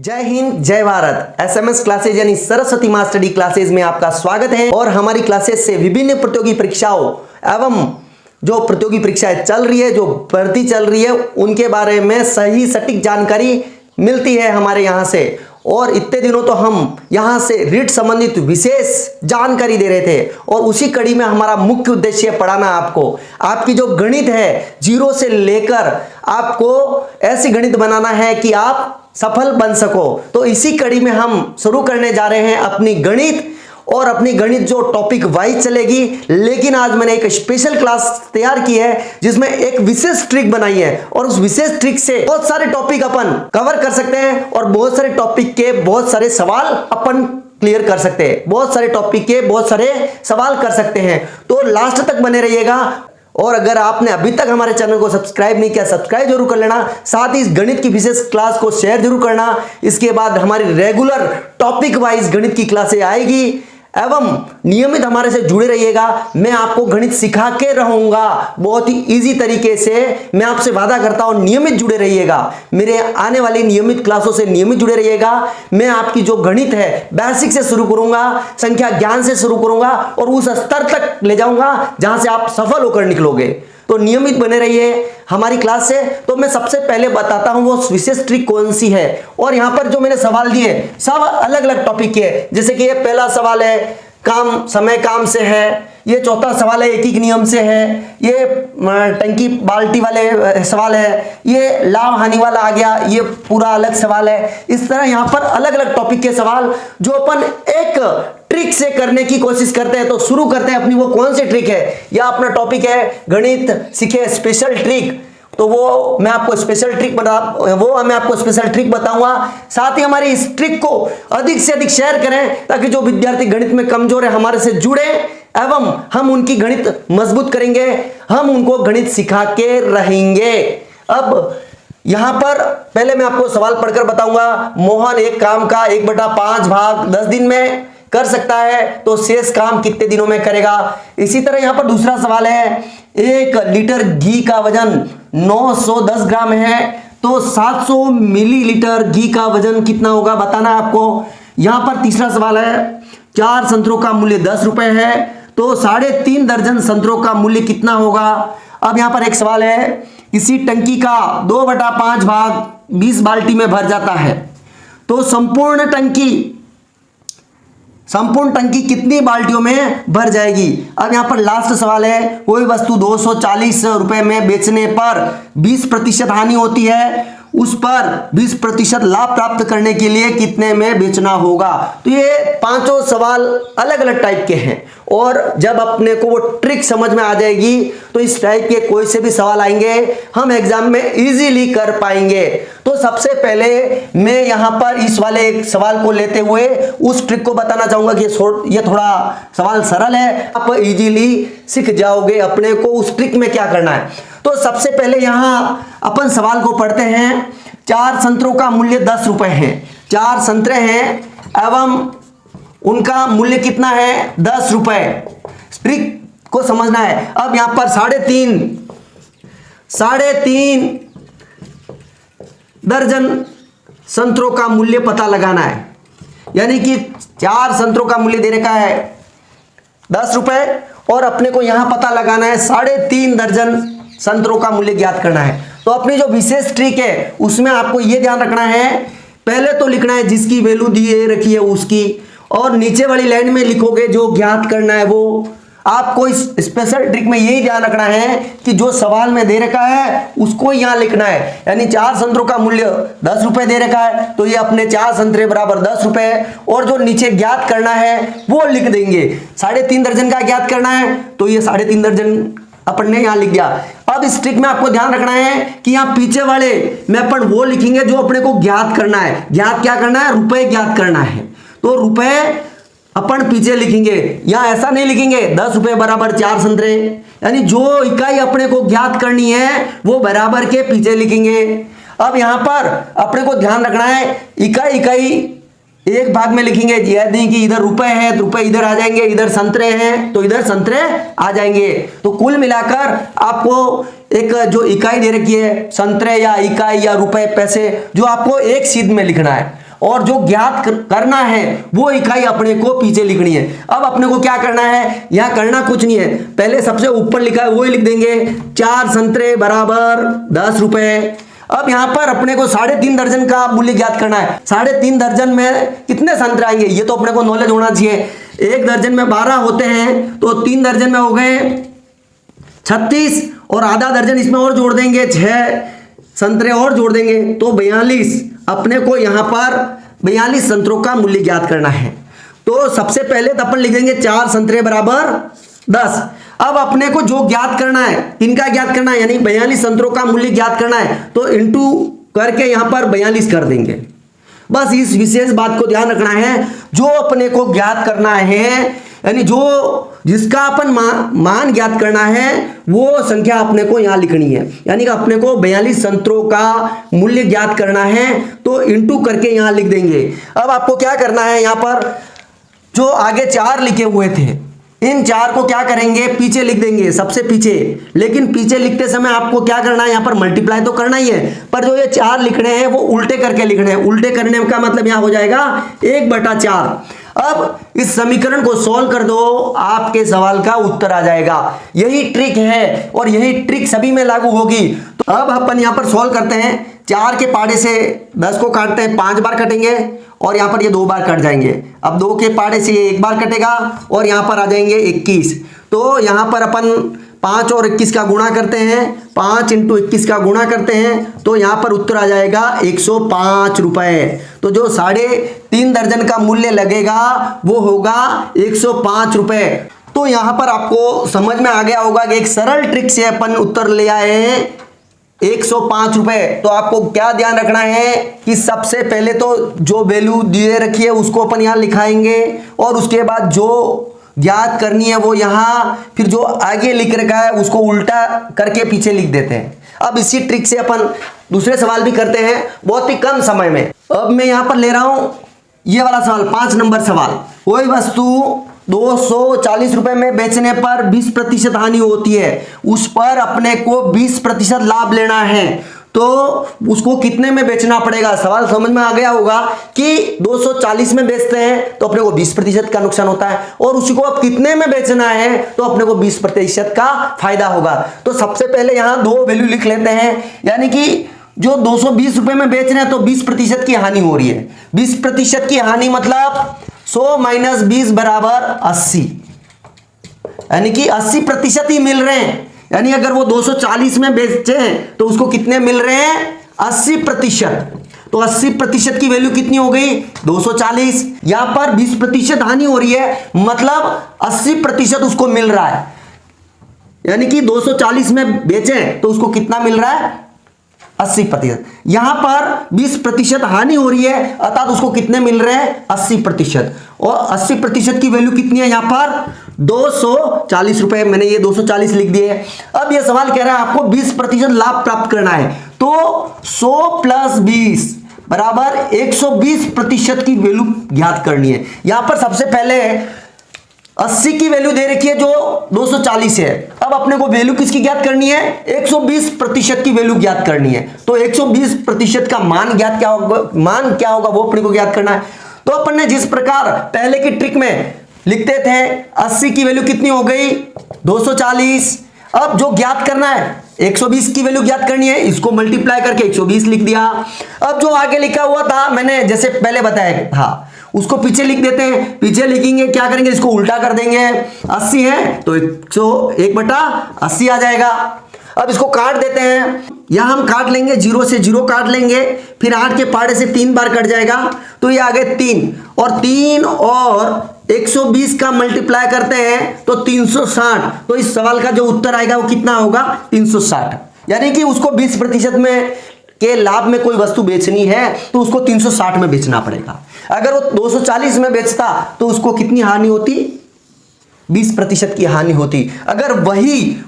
जय हिंद जय Bharat. SMS classes यानी सरस्वती मां स्टडी क्लासेज में आपका स्वागत है। और हमारी क्लासेज से विभिन्न प्रतियोगी परीक्षाओं एवं जो प्रतियोगी परीक्षाएं चल रही है, जो भर्ती चल रही है, उनके बारे में सही सटीक जानकारी मिलती है हमारे यहाँ से। और इतने दिनों तो हम यहाँ से रीट संबंधित विशेष जानकारी दे रहे थे और उसी कड़ी में हमारा मुख्य उद्देश्य पढ़ाना आपको। आपकी जो गणित है जीरो से लेकर आपको ऐसी गणित बनाना है कि आप सफल बन सको। तो इसी कड़ी में हम शुरू करने जा रहे हैं अपनी गणित। और अपनी गणित जो टॉपिक वाइज चलेगी, लेकिन आज मैंने एक स्पेशल क्लास तैयार की है जिसमें एक विशेष ट्रिक बनाई है और उस विशेष ट्रिक से बहुत सारे टॉपिक अपन कवर कर सकते हैं और बहुत सारे टॉपिक के बहुत सारे सवाल अपन क्लियर कर सकते हैं, बहुत सारे टॉपिक के बहुत सारे सवाल कर सकते हैं। तो लास्ट तक बने रहिएगा। और अगर आपने अभी तक हमारे चैनल को सब्सक्राइब नहीं किया, सब्सक्राइब जरूर कर लेना। साथ ही इस गणित की विशेष क्लास को शेयर जरूर करना। इसके बाद हमारी रेगुलर टॉपिक वाइज गणित की क्लासें आएगी एवं नियमित हमारे से जुड़े रहिएगा। मैं आपको गणित सिखा के रहूंगा बहुत ही इजी तरीके से। मैं आपसे वादा करता हूं नियमित जुड़े रहिएगा, मेरे आने वाली नियमित क्लासों से नियमित जुड़े रहिएगा। मैं आपकी जो गणित है बेसिक से शुरू करूंगा, संख्या ज्ञान से शुरू करूंगा और उस स्तर तक ले जाऊंगा जहां से आप सफल होकर निकलोगे। तो नियमित बने रहिए हमारी क्लास से। तो मैं सबसे पहले बताता हूं वो विशेष ट्रिक कौन सी है। और यहां पर जो मैंने सवाल दिए सब अलग अलग टॉपिक के, जैसे कि ये पहला सवाल है काम समय काम से है, ये चौथा सवाल है एक एक नियम से है, ये टंकी बाल्टी वाले सवाल है, ये लाभ हानि वाला आ गया, ये पूरा अलग सवाल है। इस तरह यहाँ पर अलग अलग टॉपिक के सवाल जो अपन एक ट्रिक से करने की कोशिश करते हैं। तो शुरू करते हैं अपनी वो कौन सी ट्रिक है। या अपना टॉपिक है गणित सीखे स्पेशल ट्रिक। तो वो मैं आपको स्पेशल ट्रिक बताऊंगा। साथ ही हमारी इस ट्रिक को अधिक से अधिक शेयर करें ताकि जो विद्यार्थी गणित में कमजोर है हमारे से जुड़े एवं हम उनकी गणित मजबूत करेंगे, हम उनको गणित सिखा के रहेंगे। अब यहां पर पहले मैं आपको सवाल पढ़कर बताऊंगा। मोहन एक काम का 1/5 भाग 10 दिन में कर सकता है, तो शेष काम कितने दिनों में करेगा। इसी तरह यहां पर दूसरा सवाल है 1 लीटर घी का वजन 910 ग्राम है, तो 700 मिलीलीटर घी का वजन कितना होगा बताना है आपको। यहां पर तीसरा सवाल है 4 संतरों का मूल्य 10 रुपए है, तो 3.5 दर्जन संतरों का मूल्य कितना होगा। अब यहां पर एक सवाल है किसी टंकी का 2/5 भाग 20 बाल्टी में भर जाता है, तो संपूर्ण टंकी कितनी बाल्टियों में भर जाएगी। अब यहां पर लास्ट सवाल है कोई वस्तु 240 रुपए में बेचने पर 20% हानि होती है, उस पर 20% लाभ प्राप्त करने के लिए कितने में बेचना होगा। तो ये पांचों सवाल अलग अलग टाइप के हैं और जब अपने को वो ट्रिक समझ में आ जाएगी तो इस टाइप के कोई से भी सवाल आएंगे हम एग्जाम में इजीली कर पाएंगे। तो सबसे पहले मैं यहां पर इस वाले एक सवाल को लेते हुए उस ट्रिक को बताना चाहूंगा कि ये थोड़ा सवाल सरल है, आप इजीली सीख जाओगे अपने को उस ट्रिक में क्या करना है। तो सबसे पहले यहां अपन सवाल को पढ़ते हैं। 4 संतरों का मूल्य 10 रुपए है, 4 संतरे हैं एवं उनका मूल्य कितना है 10 रुपए। ट्रिक को समझना है। अब यहां पर 3.5 दर्जन संतरों का मूल्य पता लगाना है, यानी कि 4 संतरों का मूल्य दे रखा है 10 रुपए और अपने को यहां पता लगाना है 3.5 दर्जन संतरों का मूल्य ज्ञात करना है। तो अपनी जो विशेष ट्रिक है उसमें आपको यह ध्यान रखना है, पहले तो लिखना है जिसकी वैल्यू दी रखी है उसकी, और नीचे वाली लाइन में लिखोगे जो ज्ञात करना है वो। आपको इस स्पेशल ट्रिक में यही ध्यान रखना है कि जो सवाल में दे रखा है उसको यहां लिखना है। यानी 4 संतरों का मूल्य 10 रुपए दे रखा है, तो ये अपने 4 संतरे बराबर 10 रुपए, और जो नीचे ज्ञात करना है वो लिख देंगे। 3.5 दर्जन का ज्ञात करना है, तो ये 3.5 दर्जन अपन ने यहां लिख दिया। अब इस ट्रिक में आपको ध्यान रखना है कि यहां पीछे वाले में अपन वो लिखेंगे जो अपने को ज्ञात करना है। ज्ञात क्या करना है, रुपए ज्ञात करना है, तो रुपए अपन पीछे लिखेंगे। यहां ऐसा नहीं लिखेंगे 10 रुपए बराबर 4 संतरे, यानी जो इकाई अपने को ज्ञात करनी है वो बराबर के पीछे लिखेंगे। अब यहां पर अपने को ध्यान रखना है इकाई एक भाग में लिखेंगे, यह नहीं कि इधर रुपए हैं तो रुपए इधर आ जाएंगे, इधर संतरे हैं तो इधर संतरे आ जाएंगे। तो कुल मिलाकर आपको एक जो इकाई दे रखी है संतरे या इकाई या रुपए पैसे, जो आपको एक सीध में लिखना है। और जो ज्ञात करना है वो इकाई अपने को पीछे लिखनी है। अब अपने को क्या करना है, यहां करना कुछ नहीं है, पहले सबसे ऊपर लिखा है वो ही लिख देंगे, 4 संतरे बराबर 10 रुपए। अब यहां पर अपने को 3.5 दर्जन का मूल्य ज्ञात करना है। 3.5 दर्जन में कितने संतरे आएंगे ये तो अपने को नॉलेज होना चाहिए। 1 दर्जन में 12 होते हैं तो 3 दर्जन में हो गए 36 और आधा दर्जन इसमें और जोड़ देंगे, 6 संतरे और जोड़ देंगे तो 42। अपने को यहां पर 42 संतरों का मूल्य ज्ञात करना है। तो सबसे पहले तो अपन लिख देंगे 4 संतरे बराबर 10। अब अपने को जो ज्ञात करना है, इनका ज्ञात करना है, यानी 42 संतरों का मूल्य ज्ञात करना है, तो इंटू करके यहां पर 42 कर देंगे। बस इस विशेष बात को ध्यान रखना है, जो अपने को ज्ञात करना है, यानी जो जिसका अपन मान ज्ञात करना है वो संख्या अपने को यहां लिखनी है। यानी कि अपने को 42 संतरों का मूल्य ज्ञात करना है तो इंटू करके यहां लिख देंगे। अब आपको क्या करना है, यहां पर जो आगे 4 लिखे हुए थे इन 4 को क्या करेंगे, पीछे लिख देंगे, सबसे पीछे। लेकिन पीछे लिखते समय आपको क्या करना है, यहां पर मल्टीप्लाई तो करना ही है, पर जो ये 4 लिखने हैं वो उल्टे करके लिखने हैं। उल्टे करने का मतलब यहां हो जाएगा 1/4। अब इस समीकरण को सॉल्व कर दो, आपके सवाल का उत्तर आ जाएगा। यही ट्रिक है और यही ट्रिक सभी में लागू होगी। तो अब अपन यहां पर सॉल्व करते हैं। 4 के पाड़े से 10 को काटते हैं, 5 बार कटेंगे और यहां पर ये 2 बार कट जाएंगे। अब 2 के पाड़े से ये 1 बार कटेगा और यहां पर आ जाएंगे 21। तो यहां पर अपन 5 और 21 का गुणा करते हैं, 5 × 21 का गुणा करते हैं तो यहां पर उत्तर आ जाएगा 105 रुपए। तो जो 3.5 दर्जन का मूल्य लगेगा वो होगा 105 रुपए। तो यहां पर आपको समझ में आ गया होगा कि एक सरल ट्रिक से अपन उत्तर ले आए हैं 105 रुपए। तो आपको क्या ध्यान रखना है कि सबसे पहले तो जो वैल्यू दिए रखी है उसको अपन यहां लिखाएंगे और उसके बाद जो ज्ञात करनी है वो यहां, फिर जो आगे लिख रखा है उसको उल्टा करके पीछे लिख देते हैं। अब इसी ट्रिक से अपन दूसरे सवाल भी करते हैं बहुत ही कम समय में। अब मैं यहां पर ले रहा हूं ये वाला सवाल, 5 नंबर सवाल। कोई वस्तु 240 रुपए में बेचने पर 20% हानि होती है, उस पर अपने को 20% लाभ लेना है, तो उसको कितने में बेचना पड़ेगा। सवाल समझ में आ गया होगा कि 240 में बेचते हैं तो अपने को 20% का नुकसान होता है और उसी को अब कितने में बेचना है तो अपने को 20% का फायदा होगा। तो सबसे पहले यहां 2 वैल्यू लिख लेते हैं, यानी कि जो 220 रुपए में बेच रहे हैं तो 20% की हानि हो रही है। 20% की हानि मतलब 100 - 20 बराबर 80, यानी कि 80% ही मिल रहे हैं। यानी अगर वो 240 में बेचे हैं तो उसको कितने मिल रहे हैं, 80%। तो 80% की वैल्यू कितनी हो गई, 240। यहां पर 20% हानि हो रही है मतलब 80% उसको मिल रहा है। यानी कि 240 में बेचे तो उसको कितना मिल रहा है, 80%। यहां पर 20% हानि हो रही है अर्थात उसको कितने मिल रहे हैं, 80%। और 80% की वैल्यू कितनी है यहां पर, 240 रुपए। मैंने ये 240 लिख दिए। अब ये सवाल कह रहा है आपको 20% लाभ प्राप्त करना है, तो 100 + 20 बराबर 120% की वैल्यू ज्ञात करनी है। यहां पर सबसे पहले 80 की वैल्यू दे रखी है जो 240 है। अब अपने को वैल्यू किसकी ज्ञात करनी है, 120% की वैल्यू ज्ञात करनी है। तो 120% का मान क्या होगा वो अपने को ज्ञात करना है। तो अपन ने जिस प्रकार पहले की ट्रिक में लिखते थे 80 की वैल्यू कितनी हो गई, 240। अब जो ज्ञात करना है 120 की वैल्यू ज्ञात करनी है, इसको मल्टीप्लाई करके 120 लिख दिया। अब जो आगे लिखा हुआ था मैंने जैसे पहले बताया था उसको पीछे लिख देते हैं। पीछे लिखेंगे क्या करेंगे, इसको उल्टा कर देंगे। 80 है तो 101/80 आ जाएगा। अब इसको काट देते हैं, यहां हम काट लेंगे, 0 से 0 काट लेंगे, फिर 8 के पाड़े से 3 बार कट जाएगा तो ये आ गए 3 और 120 का मल्टीप्लाई करते हैं तो 360। तो इस सवाल का जो उत्तर आएगा वो कितना होगा, 360। यानी कि उसको 20% में के लाभ में कोई वस्तु बेचनी है तो उसको 360 में बेचना पड़ेगा। अगर वो 240 में बेचता तो उसको कितनी हानि होती, 20% की हानि होती। अगर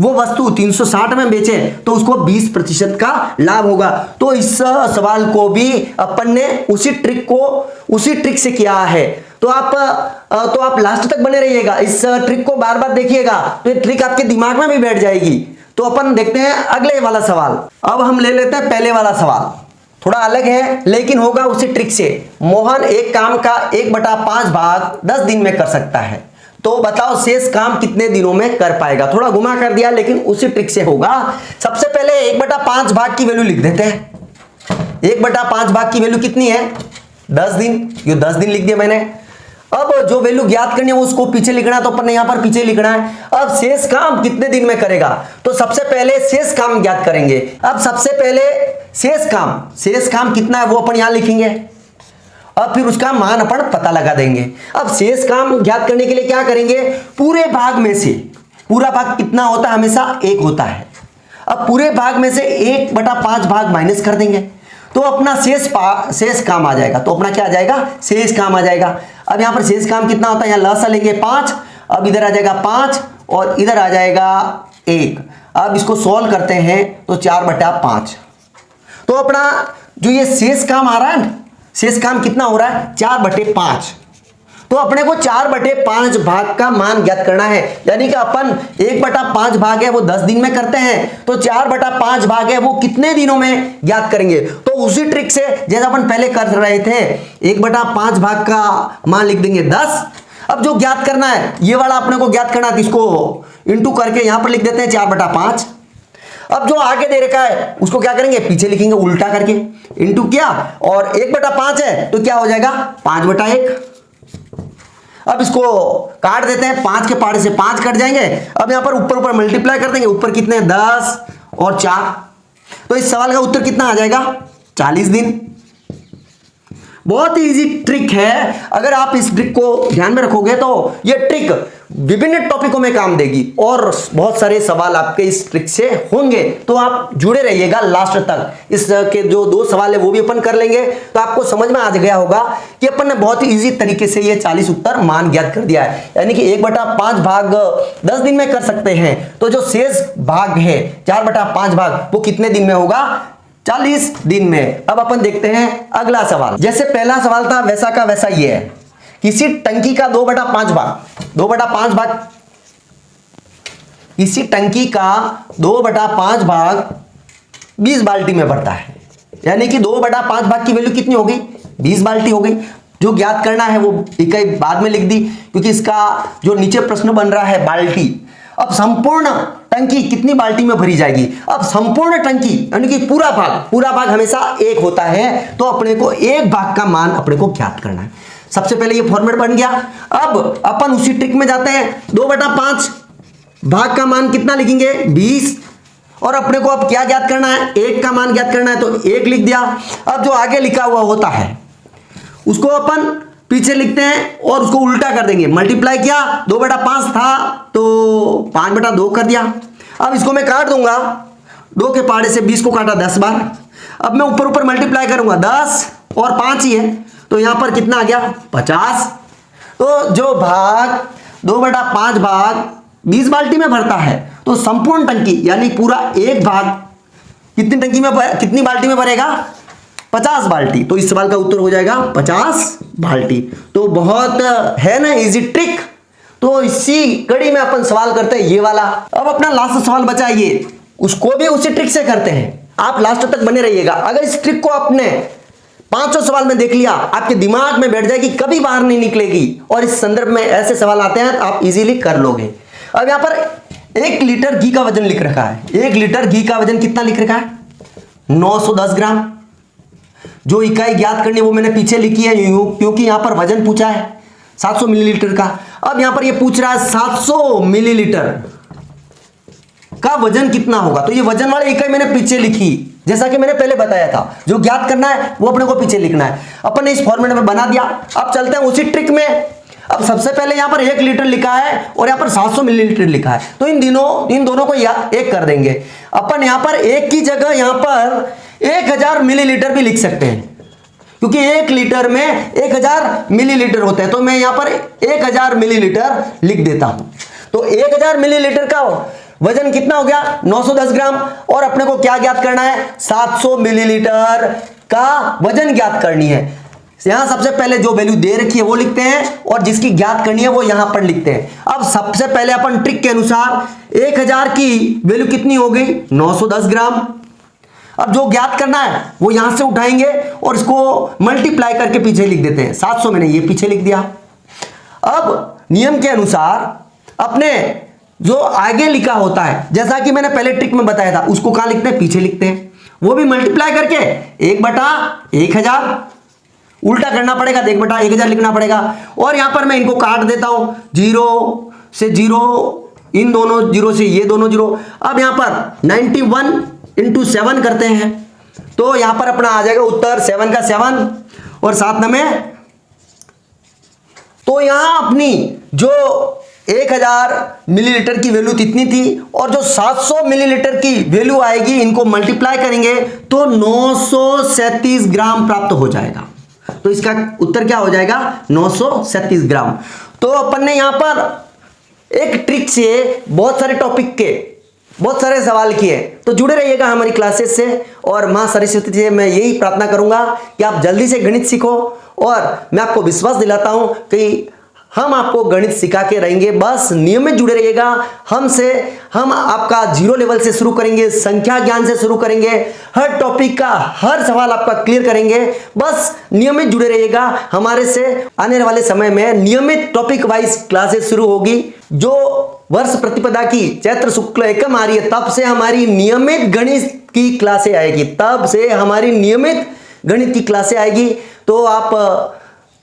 वो वस्तु 360 में बेचे तो उसको 20% का लाभ होगा। तो इस सवाल को भी अपन ने उसी ट्रिक से किया है। तो आप लास्ट तक बने रहिएगा, इस ट्रिक को बार बार देखिएगा तो ये ट्रिक आपके दिमाग में भी बैठ जाएगी। तो अपन देखते हैं अगले वाला सवाल। अब हम ले लेते हैं पहले वाला सवाल, थोड़ा अलग है लेकिन होगा उसी ट्रिक से। मोहन एक काम का 1/5 भाग 10 दिन में कर सकता है, तो बताओ शेष काम कितने दिनों में कर पाएगा। थोड़ा घुमा कर दिया लेकिन उसी ट्रिक से होगा। सबसे पहले 1/5 भाग की वैल्यू लिख देते हैं। 1/5 भाग की वैल्यू कितनी है? 10 दिन। ये 10 दिन लिख दिया मैंने। अब जो वैल्यू ज्ञात करनी है उसको पीछे लिखना है, तो अपन ने यहां पर पीछे लिखना है। अब शेष काम कितने दिन में करेगा, तो सबसे पहले शेष काम ज्ञात करेंगे। अब सबसे पहले शेष काम कितना है वो अपन यहां लिखेंगे। अब फिर उसका मान अपन पता लगा देंगे। अब शेष काम ज्ञात करने के लिए क्या करेंगे, पूरे भाग में से, पूरा भाग कितना होता है, हमेशा 1 होता है। अब पूरे भाग में से 1/5 भाग माइनस कर देंगे तो अपना शेष काम आ जाएगा। तो अपना क्या आ जाएगा, शेष काम आ जाएगा। अब यहां पर शेष काम कितना होता है, यहां लसा लेंगे 5। अब इधर आ जाएगा 5 और इधर आ जाएगा 1। अब इसको सॉल्व करते हैं तो 4/5। तो अपना जो ये शेष काम आ रहा है, शेष काम कितना हो रहा है, 4/5। तो अपने को 4/5 भाग का मान ज्ञात करना है। यानी कि अपन 1/5 भाग है वो 10 दिन में करते हैं, तो 4/5 भाग है वो कितने दिनों में ज्ञात करेंगे। तो उसी ट्रिक से जैसा अपन पहले कर रहे थे, 1/5 भाग का मान लिख देंगे 10। अब जो ज्ञात करना है ये वाला अपने को ज्ञात करना है, इसको इंटू करके यहां पर लिख देते हैं 4/5। अब जो आगे दे रखा है उसको क्या करेंगे, पीछे लिखेंगे उल्टा करके, इंटू किया और 1/5 है तो क्या हो जाएगा 5/1। अब इसको काट देते हैं, 5 के पाड़े से 5 कट जाएंगे। अब यहां पर ऊपर मल्टीप्लाई कर देंगे, ऊपर कितने 10 और 4। तो इस सवाल का उत्तर कितना आ जाएगा, 40 दिन। बहुत ही इजी ट्रिक है। अगर आप इस ट्रिक को ध्यान में रखोगे तो ये ट्रिक विभिन्न टॉपिकों में काम देगी और बहुत सारे सवाल आपके इस ट्रिक से होंगे। तो आप जुड़े रहिएगा लास्ट तक। इस के जो 2 सवाल है वो भी अपन कर लेंगे, तो आपको समझ में आ गया होगा कि अपन ने बहुत ही इजी तरीके से ये 40 उत्तर मान ज्ञात कर दिया है। यानी कि 1/5 भाग 10 दिन में कर सकते हैं, तो जो शेष भाग है 4/5 भाग वो कितने दिन में होगा, 40 दिन में। अब अपन देखते हैं अगला सवाल। जैसे पहला सवाल था वैसा का वैसा ये है। किसी टंकी का 2/5 भाग किसी टंकी का 2/5 भाग 20 बाल्टी में भरता है। यानी कि 2/5 भाग की वैल्यू कितनी हो गई, 20 बाल्टी हो गई। जो ज्ञात करना है वो इकाई बाद में लिख दी, क्योंकि इसका जो नीचे प्रश्न बन रहा है बाल्टी। अब संपूर्ण टंकी कितनी बाल्टी में भरी जाएगी। अब संपूर्ण टंकी यानी कि पूरा भाग हमेशा 1 होता है, तो अपने को 1 भाग का मान अपने को ज्ञात करना है। सबसे पहले ये फॉर्मेट बन गया। अब अपन उसी ट्रिक में जाते हैं। 2/5 भाग का मान कितना लिखेंगे, 20। और अपने को अब क्या ज्ञात करना है, 1 का मान ज्ञात करना है, तो 1 लिख दिया। अब जो आगे लिखा हुआ होता है उसको अपन पीछे लिखते हैं और उसको उल्टा कर देंगे। मल्टीप्लाई किया, 2/5 था तो 5/2 कर दिया। अब इसको मैं काट दूंगा, 2 के पाड़े से 20 को काटा 10 बार। अब मैं ऊपर मल्टीप्लाई करूंगा, 10 और 5 ही है, तो यहां पर कितना आ गया 50। तो जो भाग 2/5 भाग 20 बाल्टी में भरता है, तो संपूर्ण टंकी यानी पूरा 1 भाग कितनी बाल्टी में भरेगा, 50 बाल्टी। तो इस सवाल का उत्तर हो जाएगा 50 बाल्टी। तो बहुत है ना इजी ट्रिक। तो इसी कड़ी में अपन सवाल करते हैं ये वाला। अब अपना लास्ट सवाल बचा ये, उसको भी उसी ट्रिक से करते हैं। आप लास्ट तक बने रहिएगा। अगर इस ट्रिक को आपने 500 सवाल में देख लिया, आपके दिमाग में बैठ जाएगी, कभी बाहर नहीं निकलेगी। और इस संदर्भ में ऐसे सवाल आते हैं तो आप इजीली कर लोगे। अब यहां पर 1 लीटर घी का वजन लिख रखा है। 1 लीटर घी का वजन कितना लिख रखा है, 910 ग्राम। जो इकाई ज्ञात करनी है वो मैंने पीछे लिखी है क्योंकि यहां पर वजन पूछा है 700 मिलीलीटर का। अब यहां पर ये पूछ रहा है 700 मिलीलीटर का वजन कितना होगा, तो ये वजन वाली इकाई मैंने पीछे लिखी, जैसा कि मैंने पहले बताया था। जो ज्ञात करना है वो अपने को पीछे लिखना है। अपन ने इस फॉर्मेट में बना दिया। अब चलते हैं उसी ट्रिक में। अब सबसे पहले यहां पर 1 लीटर लिखा है और यहां पर 700 मिलीलीटर लिखा है, तो इन दोनों को एक कर देंगे। अपन यहां पर 1 की जगह यहां पर 1000 मिलीलीटर भी लिख सकते हैं, क्योंकि 1 लीटर में 1000 मिलीलीटर होते हैं। तो मैं यहां पर 1000 मिलीलीटर लिख देता हूं। तो 1000 मिलीलीटर का वजन कितना हो गया, 910 ग्राम। और अपने को क्या ज्ञात करना है, 700 मिलीलीटर का वजन ज्ञात करनी है। यहां सबसे पहले जो वैल्यू दे रखी है वो लिखते हैं और जिसकी ज्ञात करनी है वो यहां पर लिखते हैं। अब सबसे पहले अपन ट्रिक के अनुसार 1000 की वैल्यू कितनी हो गई, 910 ग्राम। अब जो ज्ञात करना है वो यहां से उठाएंगे और इसको मल्टीप्लाई करके पीछे लिख देते हैं। 700 मैंने ये पीछे लिख दिया। अब नियम के अनुसार अपने जो आगे लिखा होता है, जैसा कि मैंने पहले ट्रिक में बताया था, उसको कहां लिखते हैं, पीछे लिखते हैं। वो भी मल्टीप्लाई करके 1/1000 उल्टा करना पड़ेगा, 1/1000 लिखना पड़ेगा। और यहां पर मैं इनको काट देता हूं, 0 से 0, इन दोनों 0 से ये दोनों 0। अब यहां पर 91 × 7 करते हैं तो यहां पर अपना आ जाएगा उत्तर 7 का 7 और 7 में। तो यहां अपनी जो 1000 मिलीलीटर की वैल्यू कितनी थी और जो 700 मिलीलीटर की वैल्यू आएगी, इनको मल्टीप्लाई करेंगे तो 937 ग्राम प्राप्त हो जाएगा। तो इसका उत्तर क्या हो जाएगा, 937 ग्राम। तो अपन ने यहां पर एक ट्रिक से बहुत सारे टॉपिक के बहुत सारे सवाल किए। तो जुड़े रहिएगा हमारी क्लासेस से और मां सरस्वती से मैं यही प्रार्थना करूंगा कि आप जल्दी से गणित सीखो। और मैं आपको विश्वास दिलाता हूं कि हम आपको गणित सिखा के रहेंगे, बस नियमित जुड़े रहिएगा हमसे। हम आपका 0 लेवल से शुरू करेंगे, संख्या ज्ञान से शुरू करेंगे, हर टॉपिक का हर सवाल आपका क्लियर करेंगे। बस नियमित जुड़े रहिएगा हमारे से। आने वाले समय में नियमित टॉपिक वाइज क्लासेस शुरू होगी। जो वर्ष प्रतिपदा की चैत्र शुक्ल एकम आ रही है, तब से हमारी नियमित गणित की क्लासें आएगी, तब से हमारी नियमित गणित की क्लासें आएगी। तो आप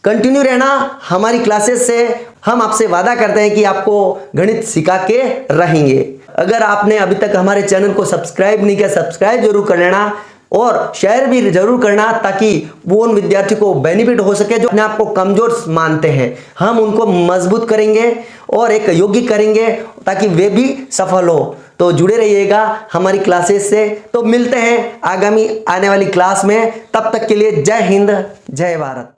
कंटिन्यू रहना हमारी क्लासेस से। हम आपसे वादा करते हैं कि आपको गणित सिखा के रहेंगे। अगर आपने अभी तक हमारे चैनल को सब्सक्राइब नहीं किया, सब्सक्राइब जरूर कर लेना और शेयर भी जरूर करना, ताकि वो उन विद्यार्थियों को बेनिफिट हो सके जो अपने आप को कमजोर मानते हैं। हम उनको मजबूत करेंगे और एक योग्य करेंगे ताकि वे भी सफल हो। तो जुड़े रहिएगा हमारी क्लासेस से। तो मिलते हैं आगामी आने वाली क्लास में, तब तक के लिए जय हिंद, जय भारत।